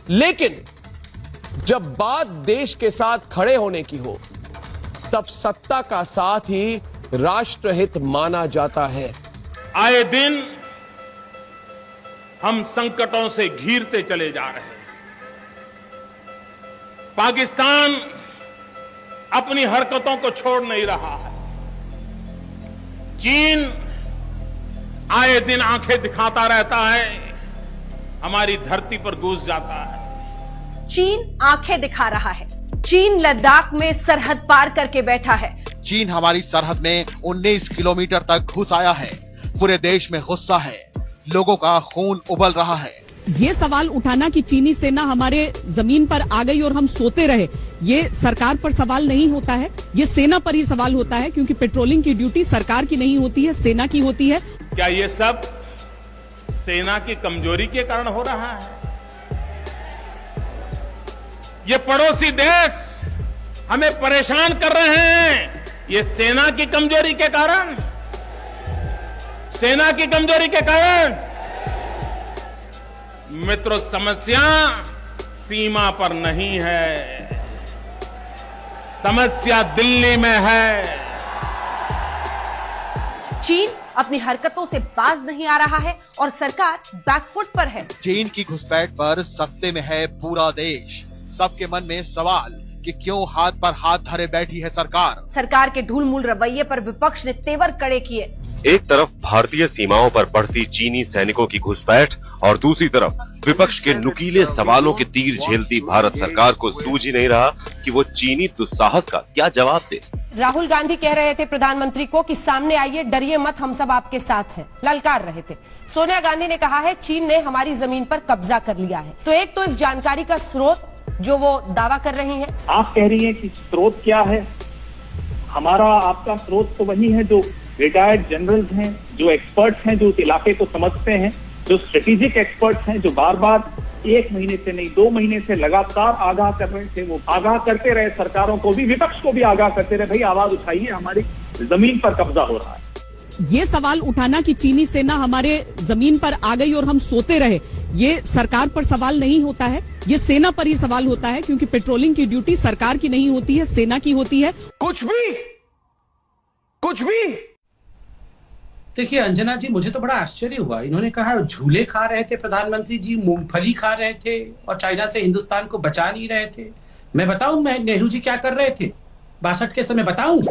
लेकिन जब बात देश के साथ खड़े होने की हो, तब सत्ता का साथ ही राष्ट्रहित माना जाता है। आए दिन हम संकटों से घिरते चले जा रहे हैं। पाकिस्तान अपनी हरकतों को छोड़ नहीं रहा है। चीन आए दिन आंखें दिखाता रहता है, हमारी धरती पर घुस जाता है। चीन आंखें दिखा रहा है। चीन लद्दाख में सरहद पार करके बैठा है। चीन हमारी सरहद में 19 किलोमीटर तक घुस आया है। पूरे देश में गुस्सा है, लोगों का खून उबल रहा है। ये सवाल उठाना कि चीनी सेना हमारे जमीन पर आ गई और हम सोते रहे, ये सरकार पर सवाल नहीं होता है, ये सेना पर ही सवाल होता है, क्योंकि पेट्रोलिंग की ड्यूटी सरकार की नहीं होती है, सेना की होती है। क्या ये सब सेना की कमजोरी के कारण हो रहा है? ये पड़ोसी देश हमें परेशान कर रहे हैं, ये सेना की कमजोरी के कारण, सेना की कमजोरी के कारण। मित्रों, समस्या सीमा पर नहीं है, समस्या दिल्ली में है। चीन अपनी हरकतों से बाज नहीं आ रहा है और सरकार बैकफुट पर है। चीन की घुसपैठ पर सत्ते में है पूरा देश। सबके मन में सवाल कि क्यों हाथ पर हाथ धरे बैठी है सरकार। सरकार के ढूलमूल रवैये पर विपक्ष ने तेवर कड़े किए। एक तरफ भारतीय सीमाओं पर बढ़ती चीनी सैनिकों की घुसपैठ और दूसरी तरफ विपक्ष के नुकीले सवालों के तीर झेलती भारत सरकार को सूझ ही नहीं रहा कि वो चीनी दुस्साहस का क्या जवाब दे। राहुल गांधी कह रहे थे प्रधानमंत्री को कि सामने आइए, डरिए मत, हम सब आपके साथ हैं, ललकार रहे थे। सोनिया गांधी ने कहा है चीन ने हमारी जमीन पर कब्जा कर लिया है। तो एक तो इस जानकारी का स्रोत जो वो दावा कर रही हैं। आप कह रही हैं कि स्रोत क्या है? हमारा आपका स्रोत तो वही है जो रिटायर्ड जनरल्स हैं, जो एक्सपर्ट्स हैं, जो उस इलाके को समझते हैं, जो स्ट्रेटेजिक एक्सपर्ट्स हैं, जो बार बार 1 महीने से नहीं 2 महीने से लगातार आगाह कर रहे थे। वो आगाह करते रहे, सरकारों को भी, विपक्ष को भी आगाह करते रहे, भाई आवाज उठाइए, हमारी जमीन पर कब्जा हो रहा है। ये सवाल उठाना कि चीनी सेना हमारे जमीन पर आ गई और हम सोते रहे, ये सरकार पर सवाल नहीं होता है, ये सेना पर ही सवाल होता है, क्योंकि पेट्रोलिंग की ड्यूटी सरकार की नहीं होती है, सेना की होती है। कुछ भी देखिए अंजना जी, मुझे तो बड़ा आश्चर्य हुआ। इन्होंने कहा झूले खा रहे थे प्रधानमंत्री जी, मूंगफली खा रहे थे और चाइना से हिंदुस्तान को बचा नहीं रहे थे। मैं बताऊं मैं नेहरू जी क्या कर रहे थे 62 के समय, बताऊं?